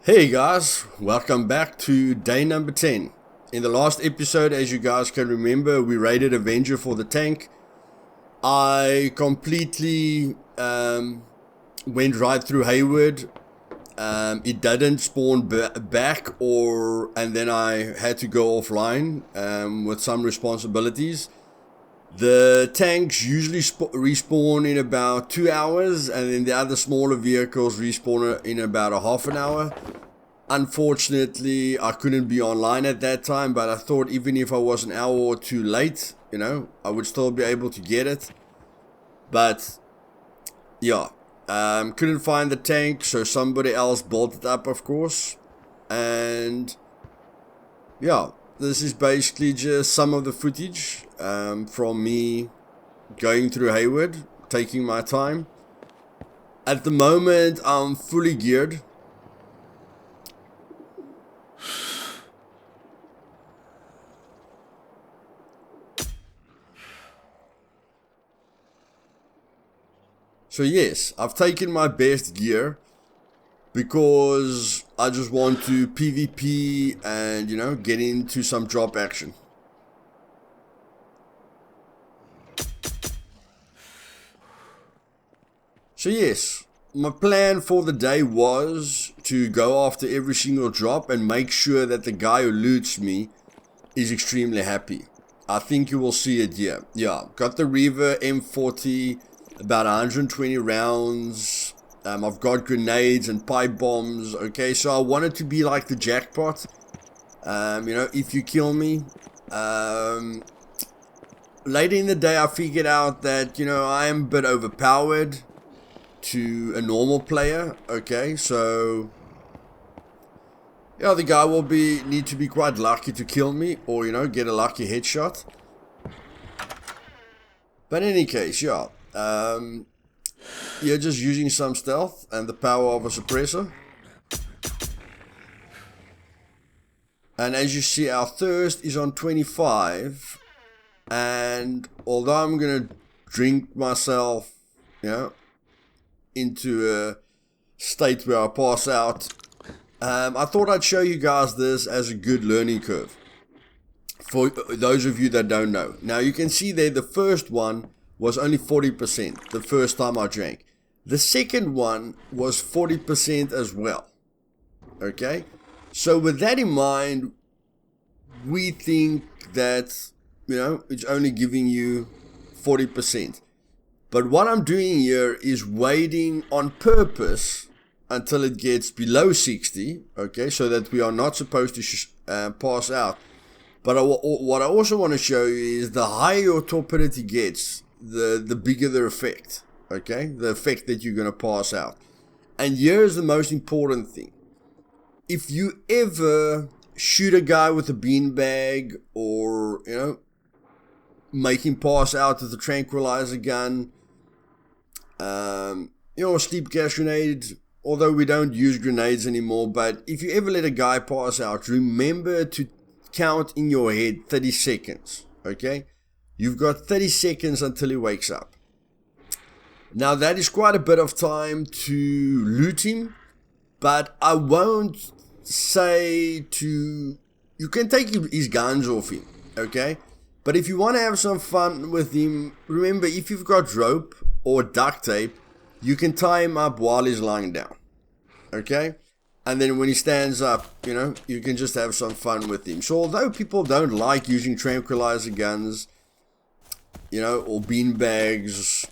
Hey guys, welcome back to day number 10. In the last episode, as you guys can remember, we raided Avenger for the tank. I completely went right through Hayward. It didn't spawn back, and then I had to go offline with some responsibilities. The tanks usually respawn in about 2 hours, and then the other smaller vehicles respawn in about a half an hour. Unfortunately, I couldn't be online at that time, but I thought even if I was an hour or two late, I would still be able to get it. But yeah, couldn't find the tank, so somebody else built it up, of course. And yeah, this is basically just some of the footage from me going through Hayward, taking my time. At the moment, I'm fully geared. So yes, I've taken my best gear because I just want to PvP and, get into some drop action. So yes, my plan for the day was to go after every single drop and make sure that the guy who loots me is extremely happy. I think you will see it here. Yeah, got the Reaver M40, about 120 rounds. I've got grenades and pipe bombs. Okay, so I wanted to be like the jackpot. If you kill me. Later in the day, I figured out that, I am a bit overpowered to a normal player. Okay, so yeah, the guy will need to be quite lucky to kill me, or get a lucky headshot. But in any case, yeah, you're just using some stealth and the power of a suppressor. And as you see, our thirst is on 25, and although I'm gonna drink myself, into a state where I pass out, I thought I'd show you guys this as a good learning curve for those of you that don't know. Now you can see there the first one was only 40% the first time I drank. The second one was 40% as well. Okay, so with that in mind, we think that it's only giving you 40%. But what I'm doing here is waiting on purpose until it gets below 60, okay, so that we are not supposed to pass out. But what I also want to show you is the higher your torpidity gets, the bigger the effect, okay, the effect that you're going to pass out. And here's the most important thing. If you ever shoot a guy with a beanbag, or, make him pass out with a tranquilizer gun, a sleep gas grenade, although we don't use grenades anymore, but if you ever let a guy pass out, remember to count in your head 30 seconds, okay? You've got 30 seconds until he wakes up. Now that is quite a bit of time to loot him, but I won't say you can take his guns off him, okay? But if you want to have some fun with him, remember, if you've got rope or duct tape, you can tie him up while he's lying down, okay? And then when he stands up, you can just have some fun with him. So although people don't like using tranquilizer guns, or beanbags,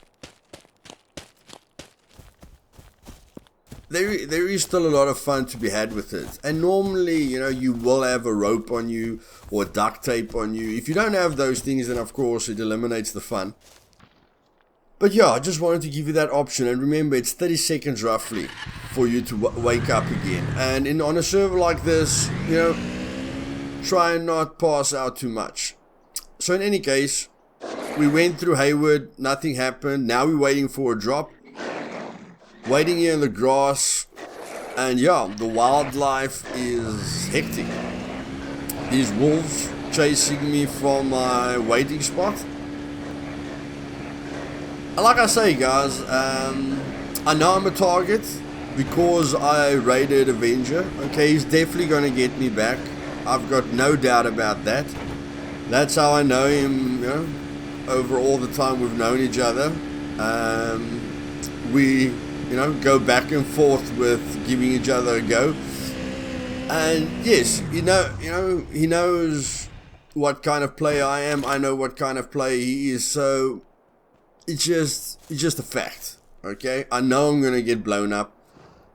there is still a lot of fun to be had with it. And normally, you will have a rope on you or duct tape on you. If you don't have those things, then of course it eliminates the fun. But yeah, I just wanted to give you that option. And remember, it's 30 seconds roughly for you to wake up again. And on a server like this, try and not pass out too much. So in any case, we went through Hayward, nothing happened. Now we're waiting for a drop. Waiting here in the grass, and yeah, the wildlife is hectic. These wolves chasing me from my waiting spot. And like I say, guys, I know I'm a target. because I raided Avenger, okay, he's definitely going to get me back. I've got no doubt about that. That's how I know him, you know, over all the time we've known each other. We, you know, go back and forth with giving each other a go. And yes, he knows what kind of player I am. I know what kind of player he is. So it's just a fact. Okay, I know I'm gonna get blown up.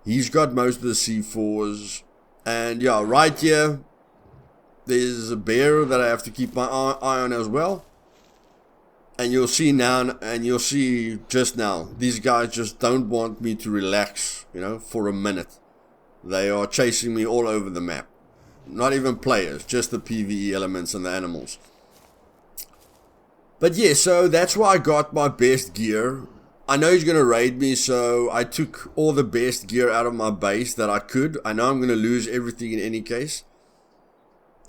He's got most of the C4s, and yeah, right here there's a bear that I have to keep my eye on as well. And you'll see now, and you'll see just now, these guys just don't want me to relax, you know, for a minute. They are chasing me all over the map. Not even players, just the PvE elements and the animals. But yeah, so that's why I got my best gear. I know he's going to raid me, so I took all the best gear out of my base that I could. I know I'm going to lose everything in any case.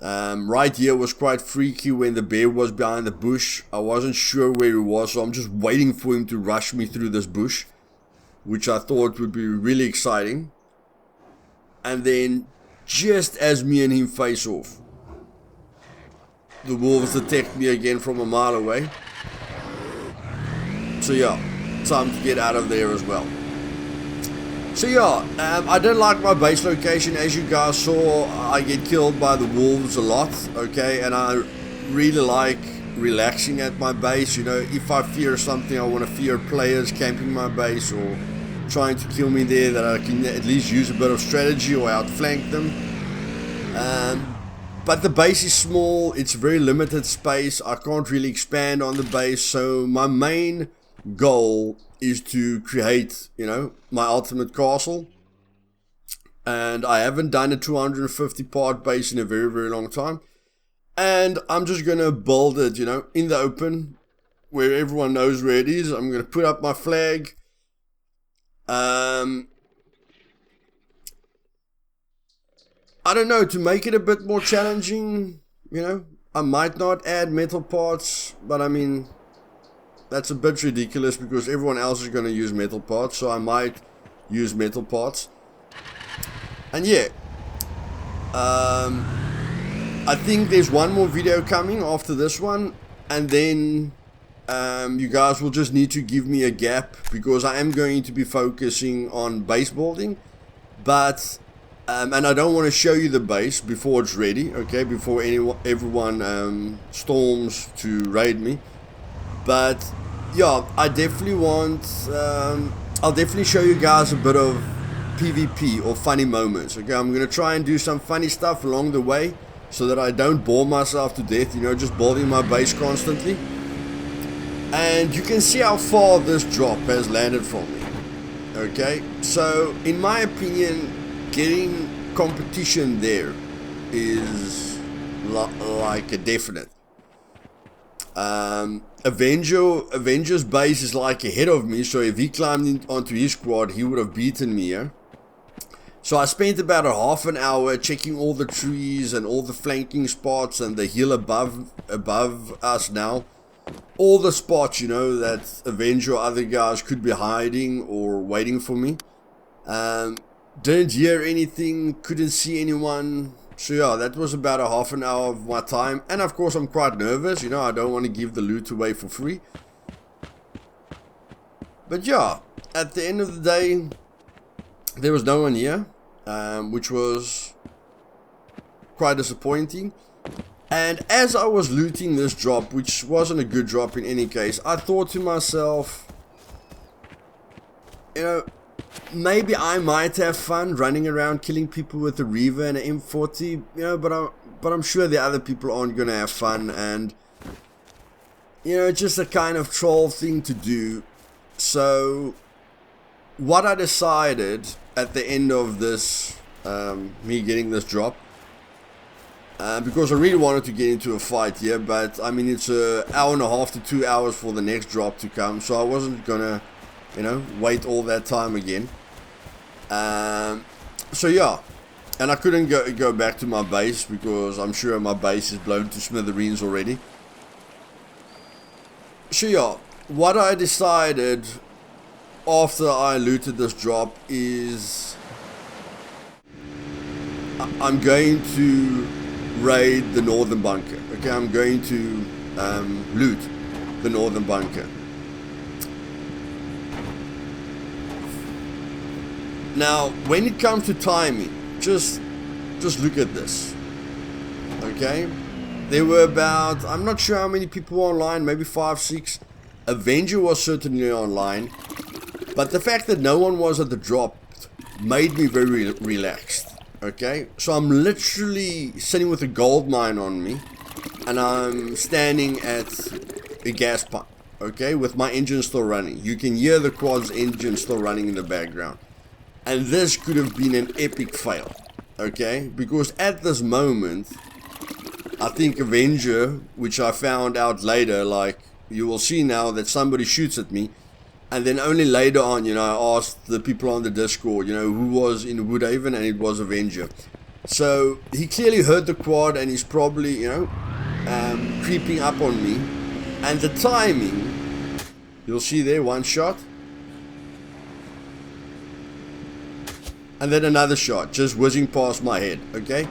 Right here was quite freaky when the bear was behind the bush. I wasn't sure where he was, so I'm just waiting for him to rush me through this bush, which I thought would be really exciting. And then, just as me and him face off, the wolves attacked me again from a mile away. So yeah, time to get out of there as well. So yeah, I don't like my base location. As you guys saw, I get killed by the wolves a lot, okay? And I really like relaxing at my base. You know, if I fear something, I want to fear players camping my base or trying to kill me there, that I can at least use a bit of strategy or outflank them. But the base is small, it's very limited space, I can't really expand on the base, so my main goal is to create, you know, my ultimate castle. And I haven't done a 250 part base in a very, very long time. And I'm just gonna build it, you know, in the open, where everyone knows where it is. I'm gonna put up my flag. I don't know, to make it a bit more challenging, you know, I might not add metal parts, but I mean, that's a bit ridiculous because everyone else is going to use metal parts, so I might use metal parts. And yeah, I think there's one more video coming after this one, and then you guys will just need to give me a gap because I am going to be focusing on base building, but and I don't want to show you the base before it's ready, okay, before everyone storms to raid me. But yeah, I definitely want, I'll definitely show you guys a bit of PvP or funny moments, okay. I'm going to try and do some funny stuff along the way so that I don't bore myself to death, you know, just building my base constantly. And you can see how far this drop has landed from me, okay. So in my opinion, getting competition there is like a definite. Avenger's base is like ahead of me, so if he climbed onto his squad, he would have beaten me here. So I spent about a half an hour checking all the trees and all the flanking spots and the hill above us now. All the spots, you know, that Avenger or other guys could be hiding or waiting for me. Didn't hear anything, couldn't see anyone. So yeah, that was about a half an hour of my time. And of course I'm quite nervous, you know, I don't want to give the loot away for free. But yeah, at the end of the day, there was no one here, which was quite disappointing. And as I was looting this drop, which wasn't a good drop in any case, I thought to myself, you know, maybe I might have fun running around killing people with a Reaver and an M40, you know, but I'm sure the other people aren't going to have fun, and, you know, it's just a kind of troll thing to do. So, what I decided at the end of this, me getting this drop, because I really wanted to get into a fight here, but, I mean, it's an hour and a half to 2 hours for the next drop to come, so I wasn't going to, you know, wait all that time again. So yeah, and I couldn't go back to my base because I'm sure my base is blown to smithereens already. So yeah, what I decided after I looted this drop is I'm going to raid the northern bunker. Okay, I'm going to loot the northern bunker. Now, when it comes to timing, just look at this. Okay, there were about, I'm not sure how many people were online, maybe 5, 6. Avenger was certainly online, but the fact that no one was at the drop made me very relaxed. Okay, so I'm literally sitting with a gold mine on me, and I'm standing at a gas pump. Okay, with my engine still running. You can hear the quad's engine still running in the background. And this could have been an epic fail, okay? Because at this moment, I think Avenger, which I found out later, like, you will see now that somebody shoots at me. And then only later on, you know, I asked the people on the Discord, you know, who was in Woodhaven, and it was Avenger. So, he clearly heard the quad, and he's probably, you know, creeping up on me. And the timing, you'll see there, one shot. And then another shot, just whizzing past my head, okay?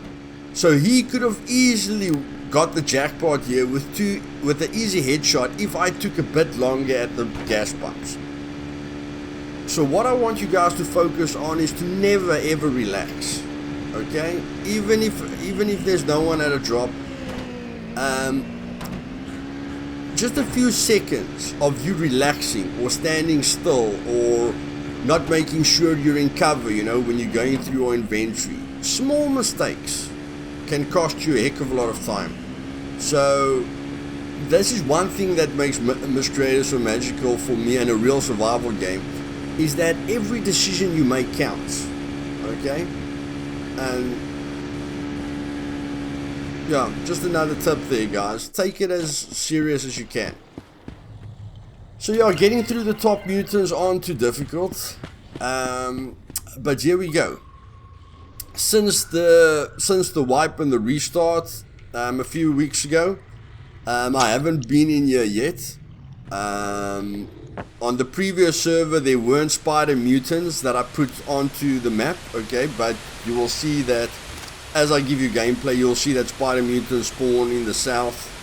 So he could have easily got the jackpot here with an easy headshot if I took a bit longer at the gas pumps. So what I want you guys to focus on is to never ever relax, okay? Even if there's no one at a drop, just a few seconds of you relaxing or standing still or not making sure you're in cover, you know, when you're going through your inventory. Small mistakes can cost you a heck of a lot of time. So this is one thing that makes Miscreated so magical for me and a real survival game, is that every decision you make counts, okay? And yeah, just another tip there, guys. Take it as serious as you can. So yeah, getting through the top mutants aren't too difficult, but here we go. Since the wipe and the restart a few weeks ago, I haven't been in here yet. On the previous server there weren't spider mutants that I put onto the map, okay, but you will see that as I give you gameplay, you'll see that spider mutants spawn in the south.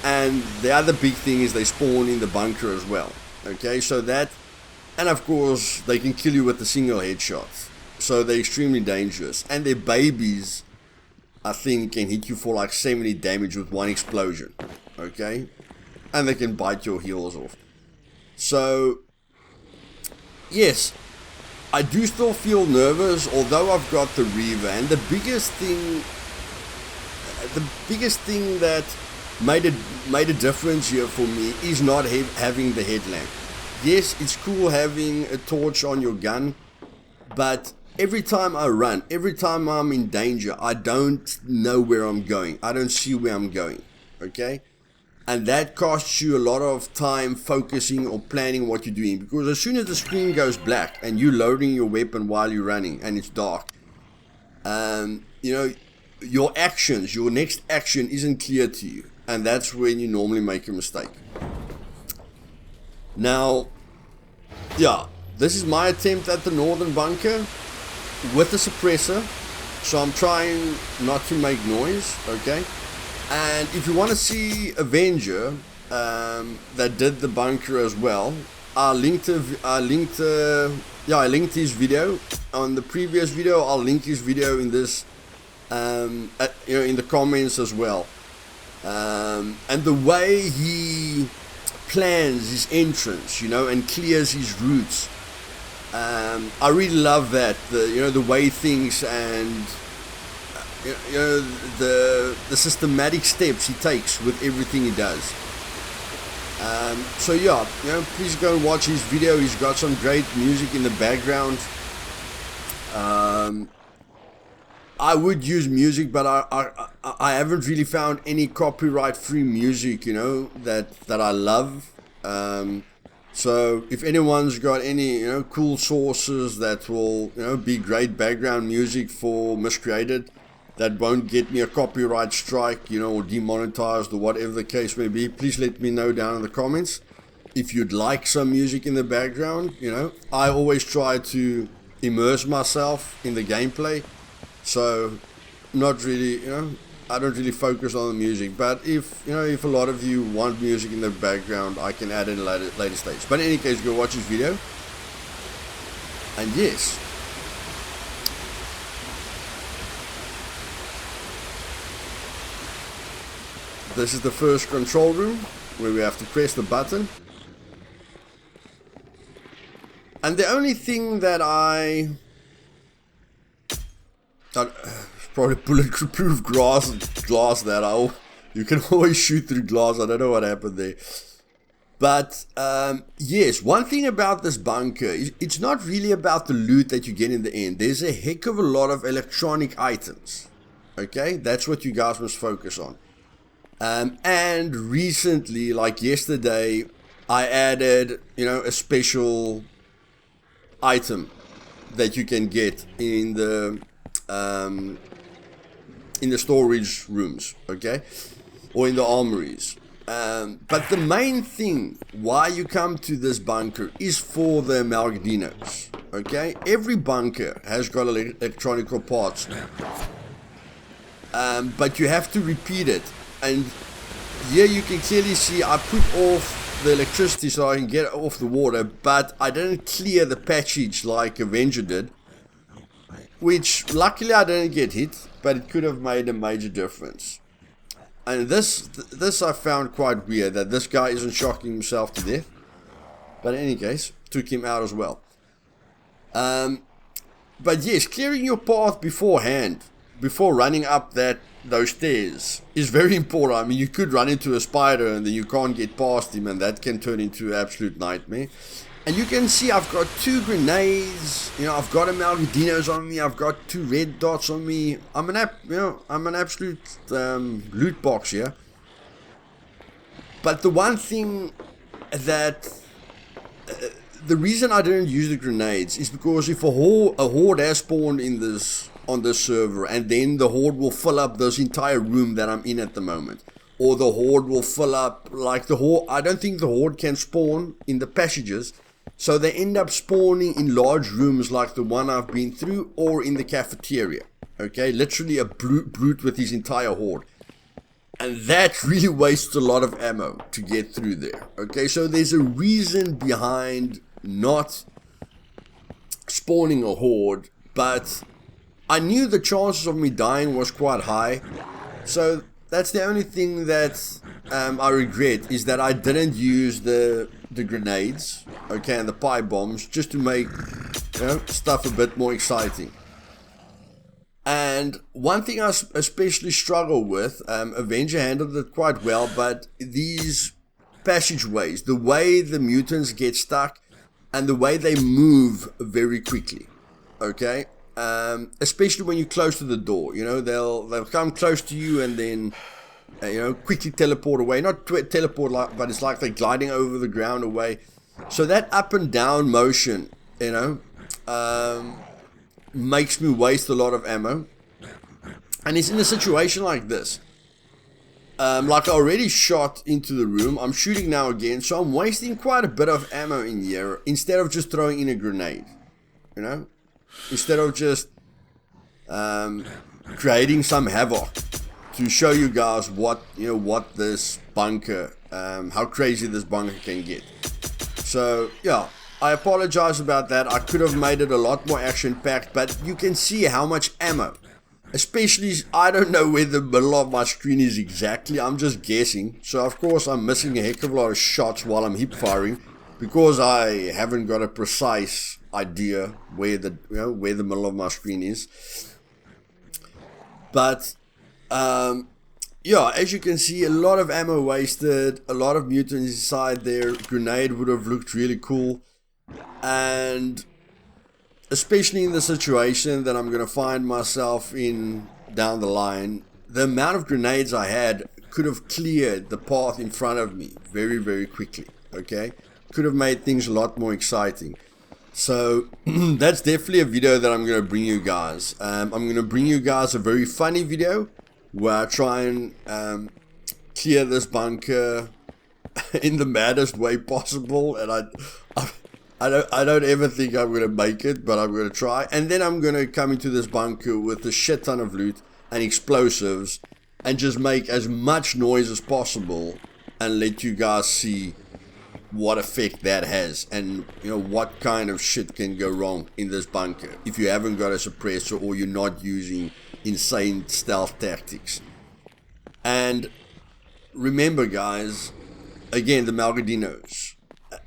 And the other big thing is they spawn in the bunker as well. Okay, so that, and of course they can kill you with a single headshot. So they're extremely dangerous. And their babies, I think, can hit you for like 70 damage with one explosion. Okay, and they can bite your heels off. So yes, I do still feel nervous, although I've got the Reaver. And the biggest thing that made a difference here for me is not having the headlamp. Yes, it's cool having a torch on your gun, but every time I run, every time I'm in danger, I don't know where I'm going. I don't see where I'm going, okay? And that costs you a lot of time focusing or planning what you're doing, because as soon as the screen goes black and you're loading your weapon while you're running and it's dark, you know, your actions, your next action isn't clear to you. And that's when you normally make a mistake. Now, yeah, this is my attempt at the northern bunker with the suppressor. So I'm trying not to make noise, okay? And if you want to see Avenger that did the bunker as well, I linked his video on the previous video. I'll link his video in this, you know, in the comments as well. And the way he plans his entrance, you know, and clears his routes, I really love that. The way things and you know the systematic steps he takes with everything he does. So yeah, you know, please go and watch his video. He's got some great music in the background. I would use music, but I haven't really found any copyright-free music, you know, that I love. So if anyone's got any, you know, cool sources that will, you know, be great background music for Miscreated, that won't get me a copyright strike, you know, or demonetized or whatever the case may be, please let me know down in the comments. if you'd like some music in the background, you know, I always try to immerse myself in the gameplay. So not really, you know, I don't really focus on the music, but if, you know, if a lot of you want music in the background, I can add it in a later stage. But in any case, go watch this video. And yes, this is the first control room where we have to press the button. And the only thing that probably bulletproof glass that you can always shoot through glass. I don't know what happened there. But yes, one thing about this bunker is it's not really about the loot that you get in the end. There's a heck of a lot of electronic items. Okay, that's what you guys must focus on. And recently, like yesterday, I added, you know, a special item that you can get in the storage rooms, okay, or in the armories. But the main thing why you come to this bunker is for the Amalgadinos, okay? Every bunker has got electronic parts, but you have to repeat it. And here you can clearly see I put off the electricity so I can get off the water, but I didn't clear the passage like Avenger did, which luckily I didn't get hit, but it could have made a major difference. And this I found quite weird, that this guy isn't shocking himself to death. But in any case, took him out as well. But yes, clearing your path beforehand, before running up those stairs, is very important. I mean, you could run into a spider and then you can't get past him, and that can turn into an absolute nightmare. And you can see I've got 2 grenades, you know, I've got Amalgadinos on me, I've got 2 red dots on me. I'm an absolute loot box here. But the one thing that the reason I didn't use the grenades is because if a horde has spawned on this server, and then the horde will fill up this entire room that I'm in at the moment, or the horde will fill up, like the horde, I don't think the horde can spawn in the passages, so they end up spawning in large rooms like the one I've been through, or in the cafeteria, okay, literally a brute with his entire horde, and that really wastes a lot of ammo to get through there, okay, so there's a reason behind not spawning a horde, but I knew the chances of me dying was quite high, so that's the only thing that I regret, is that I didn't use the grenades, okay, and the pipe bombs, just to make, you know, stuff a bit more exciting. And one thing I especially struggle with, Avenger handled it quite well, but these passageways, the way the mutants get stuck, and the way they move very quickly, okay? Especially when you're close to the door, you know, they'll come close to you and then, you know, quickly teleport away. Not teleport, but it's like they're gliding over the ground away. So that up and down motion, you know, makes me waste a lot of ammo. And it's in a situation like this. Like I already shot into the room, I'm shooting now again, so I'm wasting quite a bit of ammo in here instead of just throwing in a grenade, you know? Instead of just creating some havoc to show you guys what this bunker, how crazy this bunker can get. So yeah, I apologize about that. I could have made it a lot more action-packed, but you can see how much ammo. Especially, I don't know where the middle of my screen is exactly. I'm just guessing. So of course I'm missing a heck of a lot of shots while I'm hip firing, because I haven't got a precise idea where the middle of my screen is. But yeah, as you can see, a lot of ammo wasted, a lot of mutants inside there. Grenade would have looked really cool, and especially in the situation that I'm going to find myself in down the line, the amount of grenades I had could have cleared the path in front of me very, very quickly, okay? Could have made things a lot more exciting. So that's definitely a video that I'm going to bring you guys. I'm going to bring you guys a very funny video where I try and clear this bunker in the maddest way possible, and I don't ever think I'm gonna make it, but I'm gonna try. And then I'm gonna come into this bunker with a shit ton of loot and explosives, and just make as much noise as possible, and let you guys see what effect that has, and what kind of shit can go wrong in this bunker if you haven't got a suppressor or you're not using insane stealth tactics. And remember, guys, again, the Malgadinos.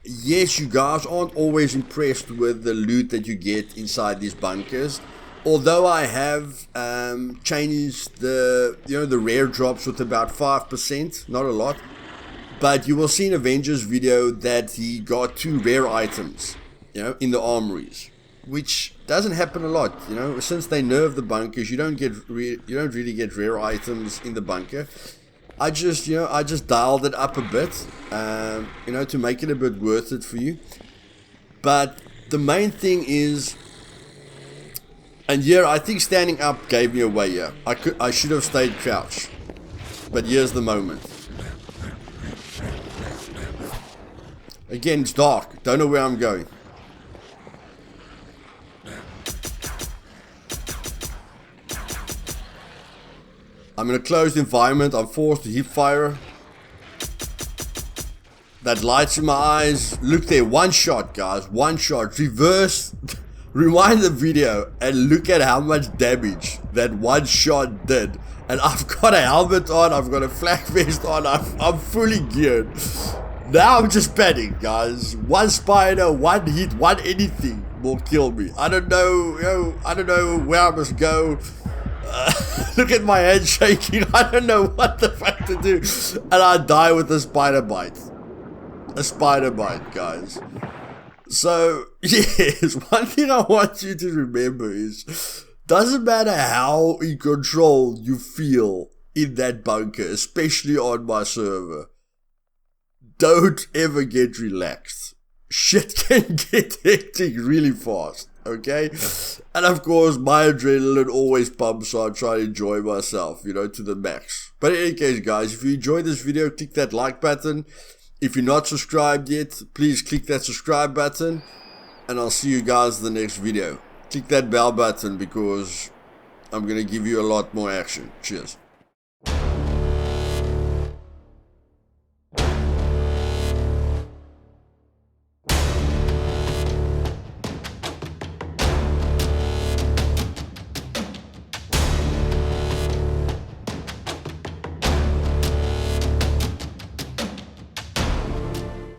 Yes, you guys aren't always impressed with the loot that you get inside these bunkers. Although I have changed the rare drops with about 5%, not a lot. But you will see in Avengers video that he got 2 rare items, in the armories, which doesn't happen a lot. Since they nerf the bunkers, you don't really get rare items in the bunker. I just dialed it up a bit, to make it a bit worth it for you. But the main thing is, and here I think standing up gave me away here. I should have stayed crouched, but here's the moment. Again, it's dark. Don't know where I'm going. I'm in a closed environment. I'm forced to hip fire. That lights in my eyes. Look there. One shot, guys. One shot. Reverse. Rewind the video and look at how much damage that one shot did. And I've got a helmet on. I've got a flak vest on. I'm fully geared. Now I'm just panicking, guys. One spider, one hit, one anything will kill me. I don't know, I don't know where I must go. Look at my head shaking. I don't know what the fuck to do. And I die with a spider bite. A spider bite, guys. So, yes, one thing I want you to remember is, doesn't matter how in control you feel in that bunker, especially on my server, don't ever get relaxed. Shit can get hectic really fast, okay? And of course, my adrenaline always pumps, so I try to enjoy myself, to the max. But in any case, guys, if you enjoyed this video, click that like button. If you're not subscribed yet, please click that subscribe button. And I'll see you guys in the next video. Click that bell button because I'm going to give you a lot more action. Cheers.